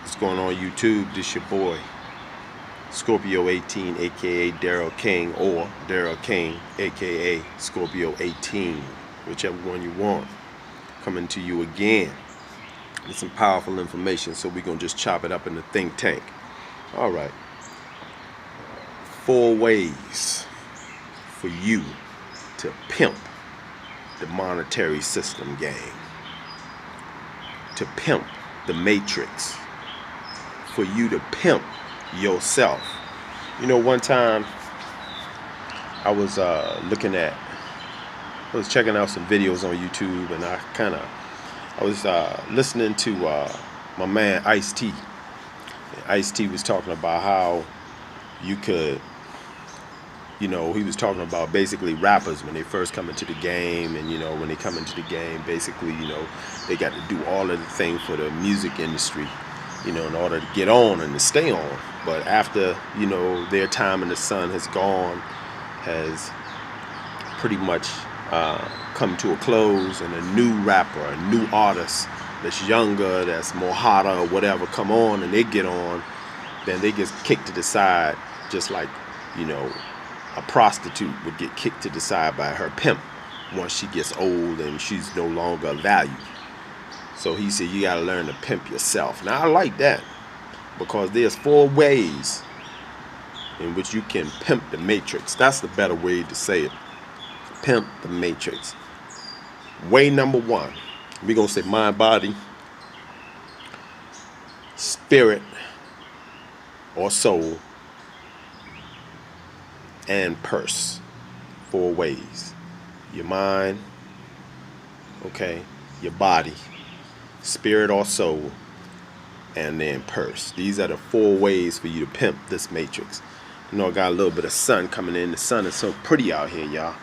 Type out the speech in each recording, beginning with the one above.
What's going on YouTube? This your boy Scorpio 18 aka Darrell King, or Darrell King aka Scorpio 18, whichever one you want, coming to you again with some powerful information. So we're gonna just chop it up in the think tank. Alright, 4 ways for you to pimp the monetary system game, to pimp the matrix, for you to pimp yourself. You know, one time I was checking out some videos on YouTube, and I was listening to my man Ice-T. Ice-T was talking about how you could, he was talking about basically rappers when they first come into the game, and when they come into the game, basically, they got to do all of the things for the music industry, in order to get on and to stay on. But after, their time in the sun has pretty much come to a close, and a new rapper, a new artist that's younger, that's more hotter or whatever, come on and they get on, then they get kicked to the side, just like, a prostitute would get kicked to the side by her pimp once she gets old and she's no longer valued. So he said you gotta learn to pimp yourself. Now I like that, because there's 4 ways in which you can pimp the matrix. That's the better way to say it. Pimp the matrix. Way number 1, we're gonna say mind, body, spirit, or soul, and purse. 4 ways. Your mind, okay, your body, spirit or soul, and then purse. These are the 4 ways for you to pimp this matrix. I got a little bit of sun coming in. The sun is so pretty out here, y'all.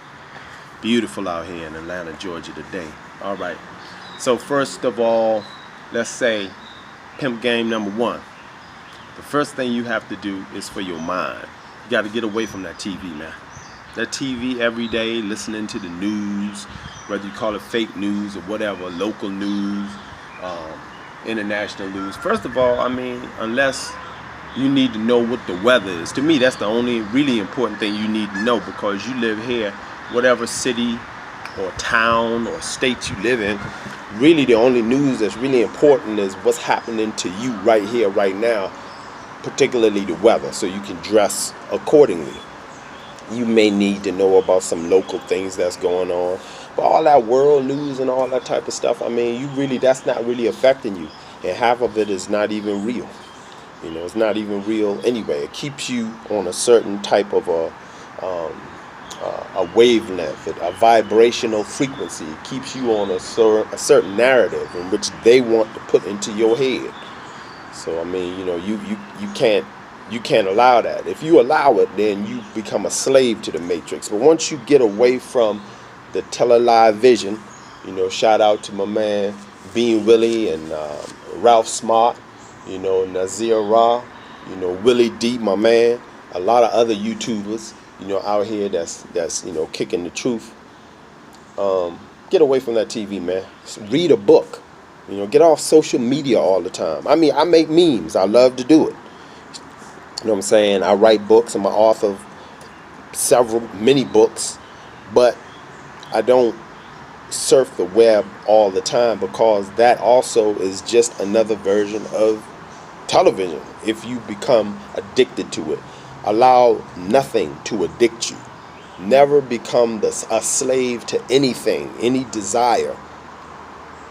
Beautiful out here in Atlanta, Georgia today. All right. So first of all, let's say pimp game number 1. The first thing you have to do is for your mind. You got to get away from that TV, man. That TV every day, listening to the news, whether you call it fake news or whatever, local news, international news. First of all, unless you need to know what the weather is. To me, that's the only really important thing you need to know, because you live here, whatever city or town or state you live in, really the only news that's really important is what's happening to you right here, right now, particularly the weather, so you can dress accordingly. You may need to know about some local things that's going on, but all that world news and all that type of stuff, that's not really affecting you, and half of it is not even real. It's not even real anyway. It keeps you on a certain type of a wavelength, a vibrational frequency. It keeps you on a certain narrative in which they want to put into your head. So you can't allow that. If you allow it, then you become a slave to the matrix. But once you get away from the television, shout out to my man Bean Willie and Ralph Smart, Nazir Ra, Willie D, my man, a lot of other YouTubers, out here that's kicking the truth. Get away from that TV, man. Read a book. Get off social media all the time. I make memes. I love to do it. You know what I'm saying? I write books. I'm an author of many books, but I don't surf the web all the time, because that also is just another version of television. If you become addicted to it, allow nothing to addict you. Never become a slave to anything, any desire.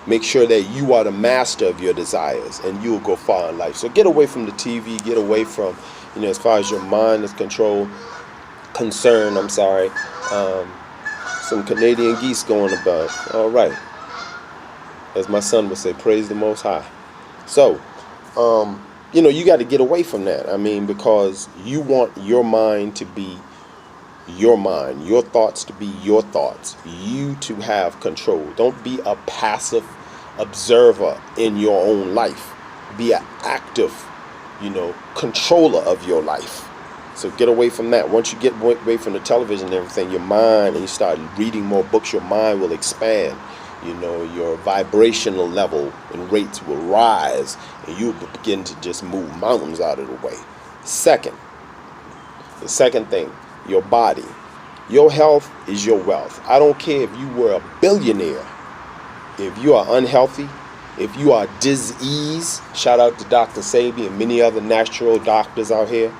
Make sure that you are the master of your desires, and you will go far in life. So get away from the TV, get away from, as far as your mind is concerned, some Canadian geese going about. All right. As my son would say, praise the Most High. So, you got to get away from that. Because you want your mind to be your mind, your thoughts to be your thoughts, you to have control. Don't be a passive observer in your own life. Be an active, controller of your life. So get away from that. Once you get away from the television and everything, your mind, and you start reading more books, your mind will expand. Your vibrational level and rates will rise, and you'll begin to just move mountains out of the way. The second thing, your body. Your health is your wealth. I don't care if you were a billionaire. If you are unhealthy, if you are diseased, shout out to Dr. Sabi and many other natural doctors out here.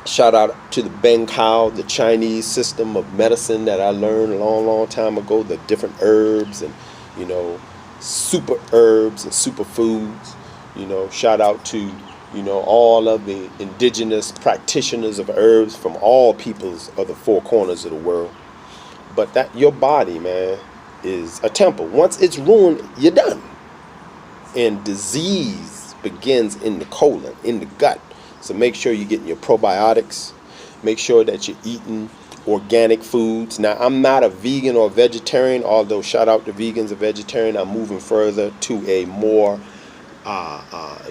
Shout out to the Bengao, the Chinese system of medicine that I learned a long, long time ago, the different herbs and, super herbs and superfoods. Shout out to, all of the indigenous practitioners of herbs from all peoples of the four corners of the world. But that your body, man, is a temple. Once it's ruined, you're done. And disease begins in the colon, in the gut. So make sure you're getting your probiotics. Make sure that you're eating organic foods. Now, I'm not a vegan or vegetarian, although shout out to vegans and vegetarian. I'm moving further to a more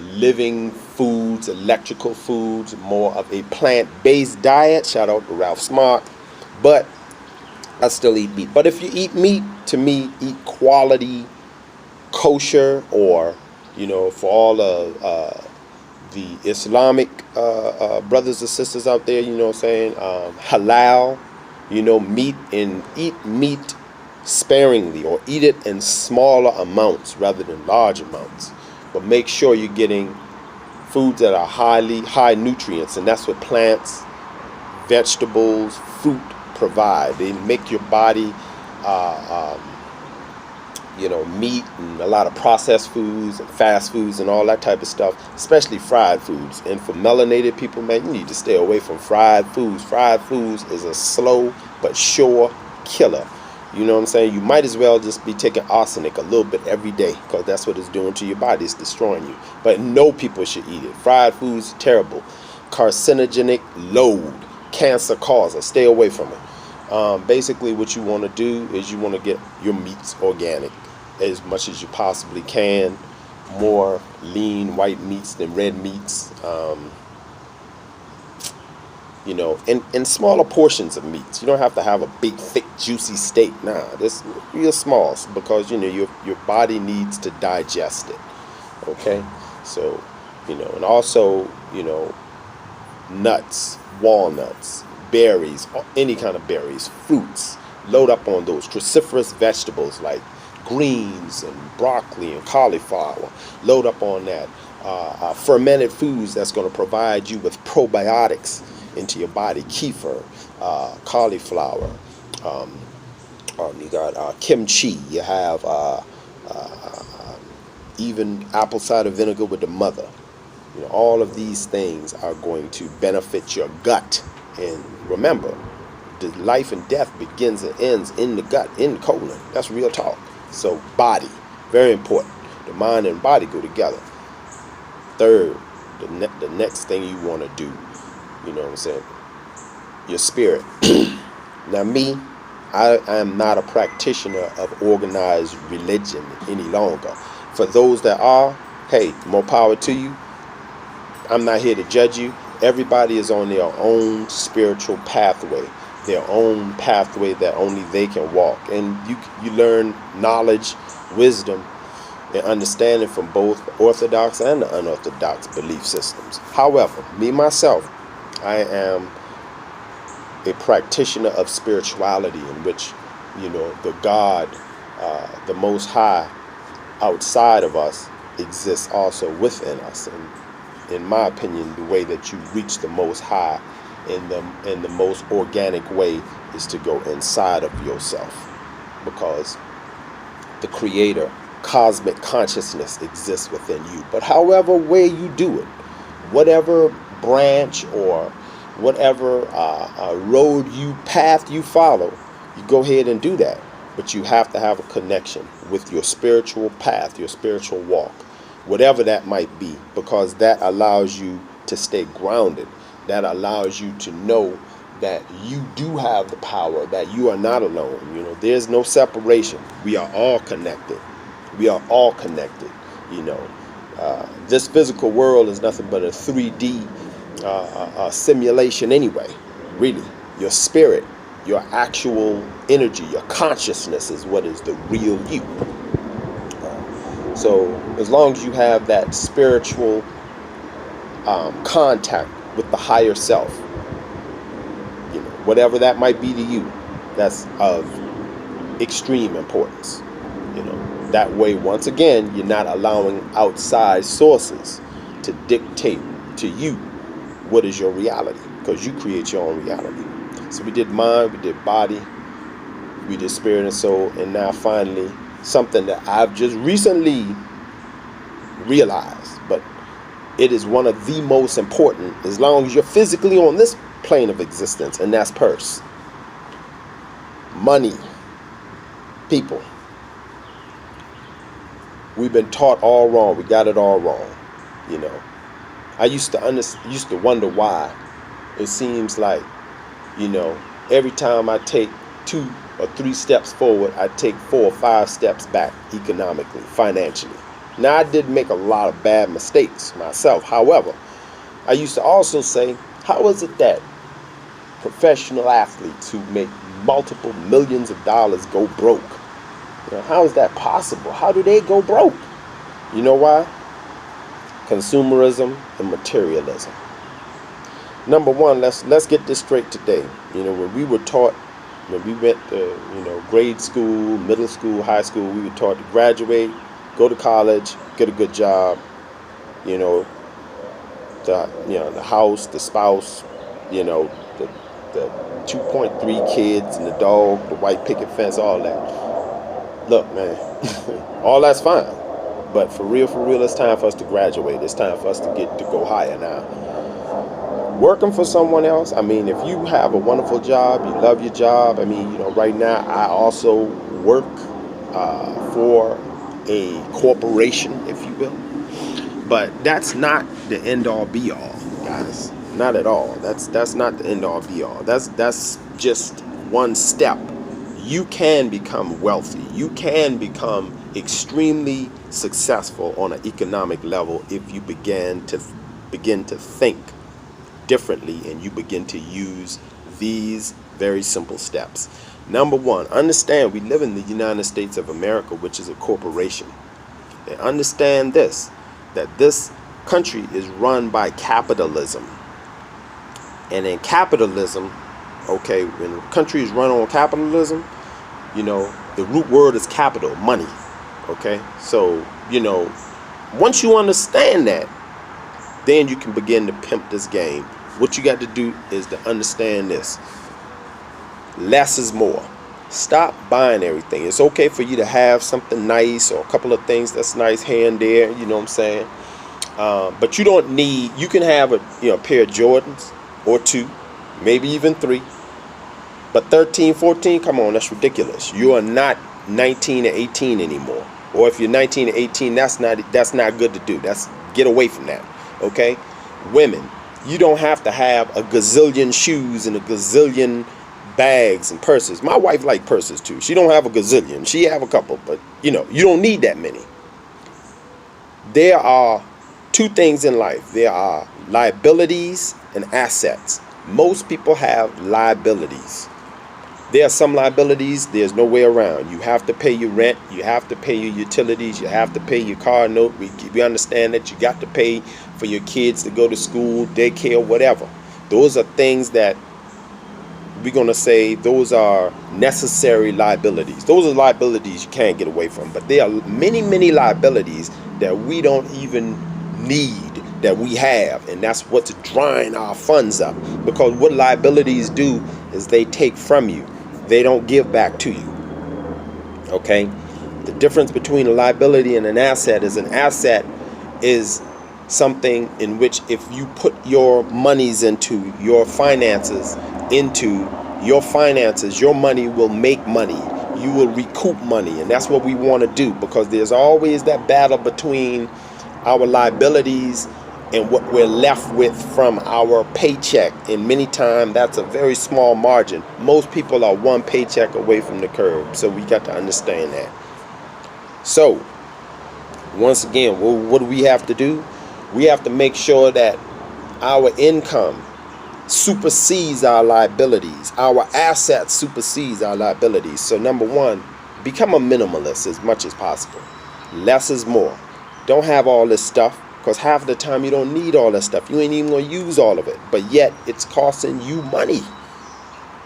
living foods, electrical foods, more of a plant-based diet. Shout out to Ralph Smart. But I still eat meat. But if you eat meat, to me, eat quality, kosher, or, for all of the Islamic brothers and sisters out there, halal, meat, and eat meat sparingly, or eat it in smaller amounts rather than large amounts. But make sure you're getting foods that are high nutrients, and that's what plants, vegetables, fruit provide. They make your body meat and a lot of processed foods and fast foods and all that type of stuff, especially fried foods. And for melanated people, man, you need to stay away from fried foods. Fried foods is a slow but sure killer. You know what I'm saying? You might as well just be taking arsenic a little bit every day, because that's what it's doing to your body. It's destroying you. But no people should eat it. Fried foods, terrible. Carcinogenic load. Cancer causer. Stay away from it. Basically, what you want to do is you want to get your meats organic as much as you possibly can. More lean white meats than red meats. In smaller portions of meats. You don't have to have a big, thick, juicy steak. Nah, this real small, because your body needs to digest it. Okay, so and also nuts, walnuts, berries, any kind of berries, fruits. Load up on those cruciferous vegetables like greens and broccoli and cauliflower. Load up on that. Fermented foods that's going to provide you with probiotics into your body. Kefir, cauliflower. You got kimchi. You have even apple cider vinegar with the mother. All of these things are going to benefit your gut. And remember, the life and death begins and ends in the gut, in the colon. That's real talk. So body, very important. The mind and body go together. Third, the next thing you want to do, your spirit. Now me, I am not a practitioner of organized religion any longer. For those that are, hey, more power to you. I'm not here to judge you. Everybody is on their own spiritual pathway, their own pathway that only they can walk. And you learn knowledge, wisdom, and understanding from both orthodox and the unorthodox belief systems. However, me, myself, I am a practitioner of spirituality, in which, the God, the Most High, outside of us exists also within us. And in my opinion, the way that you reach the Most High in the most organic way is to go inside of yourself, because the Creator, cosmic consciousness exists within you. But however way you do it, whatever branch or whatever path you follow, you go ahead and do that. But you have to have a connection with your spiritual path, your spiritual walk, whatever that might be, because that allows you to stay grounded. That allows you to know that you do have the power, that you are not alone. There's no separation. We are all connected. We are all connected. This physical world is nothing but a 3D simulation anyway. Really, your spirit Your actual energy, your consciousness is what is the real you. So as long as you have that spiritual contact with the higher self, whatever that might be to you, that's of extreme importance. That way, once again, you're not allowing outside sources to dictate to you what is your reality, because you create your own reality. So we did mind, we did body, we did spirit and soul, and now finally something that I've just recently realized, but it is one of the most important as long as you're physically on this plane of existence, and that's purse. Money. People. We've been taught all wrong. We got it all wrong. I used to wonder why it seems like, every time I take 2 or 3 steps forward, I take 4 or 5 steps back economically, financially. Now, I did make a lot of bad mistakes myself. However, I used to also say, how is it that professional athletes who make multiple millions of dollars go broke? How is that possible? How do they go broke? You know why? Consumerism and materialism. Number one, let's get this straight today. When we were taught, when we went to grade school, middle school, high school, we were taught to graduate, go to college, get a good job. The house, the spouse, the 2.3 kids and the dog, the white picket fence, all that. Look, man, all that's fine. But for real, it's time for us to graduate. It's time for us to go higher now. Working for someone else, if you have a wonderful job, you love your job. Right now I also work for a corporation, if you will. But that's not the end all be all, guys. Not at all. That's not the end all be all. That's just one step. You can become wealthy. You can become extremely successful on an economic level if you begin to think differently and you begin to use these very simple steps. Number one, understand we live in the United States of America, which is a corporation. And understand this, that this country is run by capitalism. And in capitalism, okay, when a country is run on capitalism, the root word is capital, money. Okay, so once you understand that, then you can begin to pimp this game. What you got to do is to understand this: less is more. Stop buying everything. It's okay for you to have something nice or a couple of things that's nice here and there, you know what I'm saying? But you don't need, you can have a pair of Jordans or 2, maybe even 3. But 13, 14, come on, that's ridiculous. You are not 19 or 18 anymore. Or if you're 19 or 18, that's not good to do. Get away from that. Okay? Women, you don't have to have a gazillion shoes and a gazillion bags and purses. My wife like purses too. She don't have a gazillion. She have a couple, but you don't need that many. There are 2 things in life. There are liabilities and assets. Most people have liabilities. There are some liabilities there's no way around. You have to pay your rent. You have to pay your utilities. You have to pay your car note. We understand that you got to pay for your kids to go to school, daycare, whatever. Those are things that we're going to say those are necessary liabilities. Those are liabilities you can't get away from. But there are many, many liabilities that we don't even need, that we have. And that's what's drying our funds up. Because what liabilities do is they take from you. They don't give back to you. Okay? The difference between a liability and an asset is something in which if you put your monies into your finances, your money will make money. You will recoup money. And that's what we want to do, because there's always that battle between our liabilities and what we're left with from our paycheck. And many times that's a very small margin. Most people are 1 paycheck away from the curb. So we got to understand that. So once again, what do we have to do? We have to make sure that our income supersedes our liabilities. Our assets supersedes our liabilities. So number one, become a minimalist as much as possible. Less is more. Don't have all this stuff, because half the time you don't need all that stuff. You ain't even going to use all of it. But yet it's costing you money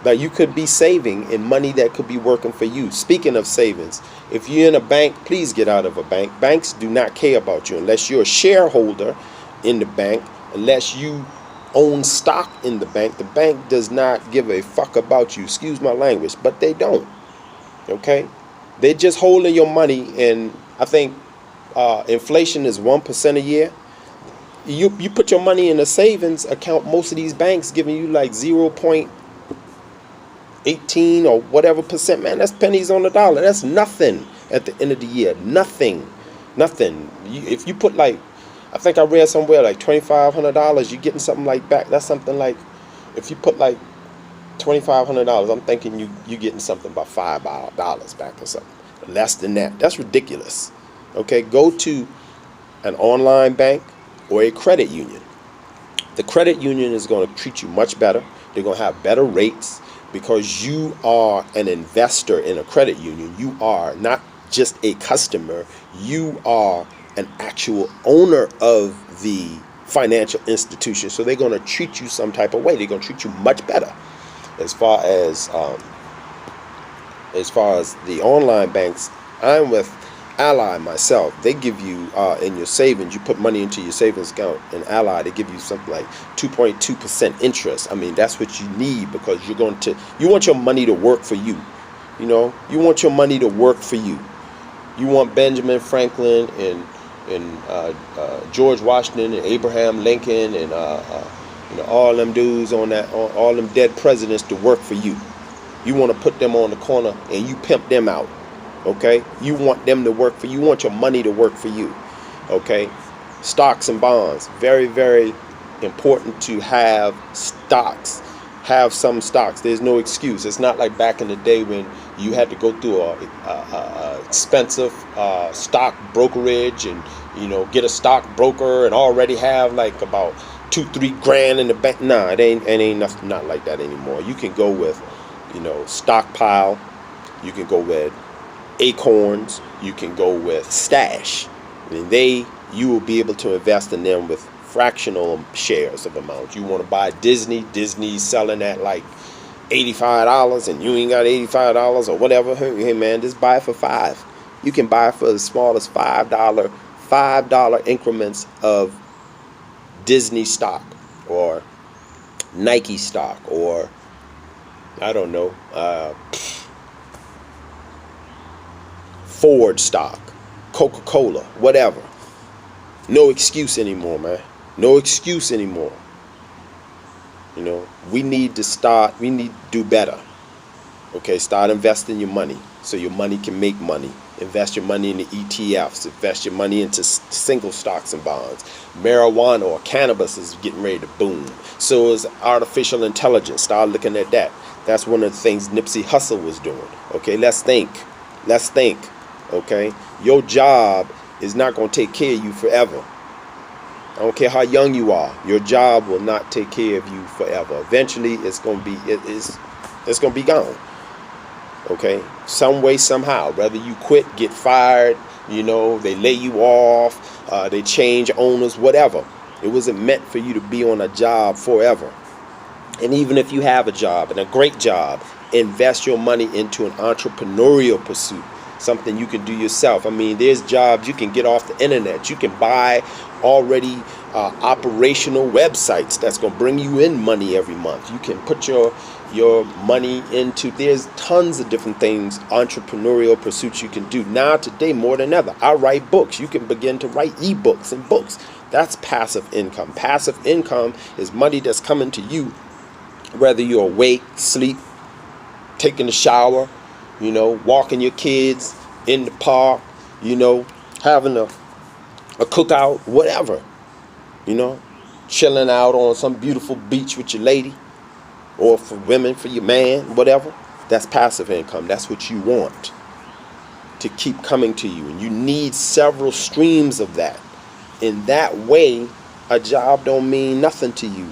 that you could be saving, in money that could be working for you. Speaking of savings, if you're in a bank, please get out of a bank. Banks do not care about you unless you're a shareholder in the bank, unless you own stock in the bank. The bank does not give a fuck about you. Excuse my language, but they don't. Okay? They're just holding your money, and I think inflation is 1% a year. You put your money in a savings account, most of these banks giving you like 0.18 or whatever percent. Man, that's pennies on the dollar. That's nothing at the end of the year. Nothing. If you put like, I think I read somewhere like $2,500, you're getting something like back. That's something like, if you put like $2,500, I'm thinking you getting something about $5 back or something. Less than that. That's ridiculous. Okay, go to an online bank or a credit union. The credit union is going to treat you much better. They're going to have better rates, because you are an investor in a credit union. You are not just a customer. You are an actual owner of the financial institution. So they're going to treat you some type of way. They're going to treat you much better. As far as the online banks, I'm with Ally myself. They give you in your savings, you put money into your savings account in Ally, they give you something like 2.2% interest. I mean, that's what you need, because you want your money to work for you. You know, you want your money to work for you. You want Benjamin Franklin and George Washington and Abraham Lincoln and all them dudes all them dead presidents to work for you. You want to put them on the corner and you pimp them out. Okay? You want them to work for you. You want your money to work for you. Okay? Stocks and bonds. Very, very important to have stocks. Have some stocks. There's no excuse. It's not like back in the day when you had to go through a expensive stock brokerage and get a stock broker and already have like about $2-3 grand in the bank. Nah, it ain't nothing, not like that anymore. You can go with Stockpile. You can go with Acorns. You can go with Stash. I mean, you will be able to invest in them with fractional shares of amount. You want to buy Disney's selling at like $85 and you ain't got $85 or whatever. Hey man, just buy it for $5. You can buy it for as small as $5 increments of Disney stock or Nike stock or I don't know, Ford stock, Coca-Cola, whatever. No excuse anymore, man. No excuse anymore. We need to do better. Okay, start investing your money so your money can make money. Invest your money in the ETFs. Invest your money into single stocks and bonds. Marijuana or cannabis is getting ready to boom. So is artificial intelligence. Start looking at that. That's one of the things Nipsey Hussle was doing. Okay, let's think. Okay, your job is not going to take care of you forever. I don't care how young you are. Your job will not take care of you forever. Eventually, it's going to be gone. Okay, some way, somehow. Whether you quit, get fired, they lay you off, they change owners, whatever. It wasn't meant for you to be on a job forever. And even if you have a job and a great job, invest your money into an entrepreneurial pursuit. Something you can do yourself. I mean, there's jobs you can get off the internet. You can buy already operational websites that's going to bring you in money every month. You can put your money into, there's tons of different things, entrepreneurial pursuits you can do. Now, today, more than ever, I write books. You can begin to write ebooks and books. That's passive income. Passive income is money that's coming to you, whether you're awake, sleep, taking a shower, walking your kids in the park, having a cookout, whatever, chilling out on some beautiful beach with your lady, or for women, for your man, whatever. That's passive income. That's what you want to keep coming to you. And you need several streams of that. In that way, a job don't mean nothing to you.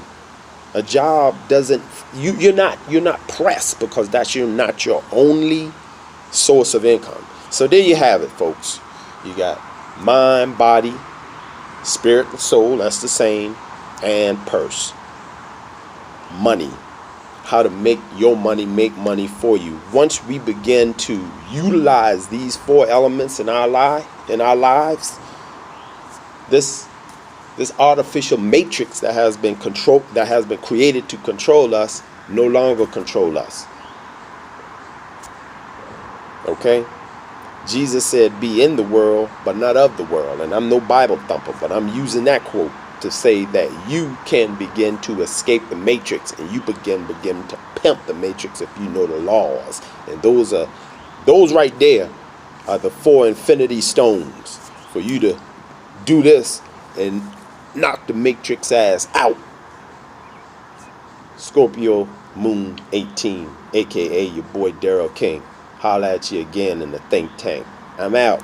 A job doesn't, you're not pressed because that's not your only source of income. So there you have it, folks. You got mind, body, spirit, and soul. That's the same. And purse. Money. How to make your money make money for you. Once we begin to utilize these 4 elements in our lives, this artificial matrix that has been created to control us no longer control us. Okay? Jesus said, be in the world, but not of the world. And I'm no Bible thumper, but I'm using that quote to say that you can begin to escape the matrix, and you begin to pimp the matrix if you know the laws. And those right there are the 4 infinity stones for you to do this and knock the matrix ass out. Scorpio Moon 18, aka your boy Darrell King. Holla at you again in the think tank. I'm out.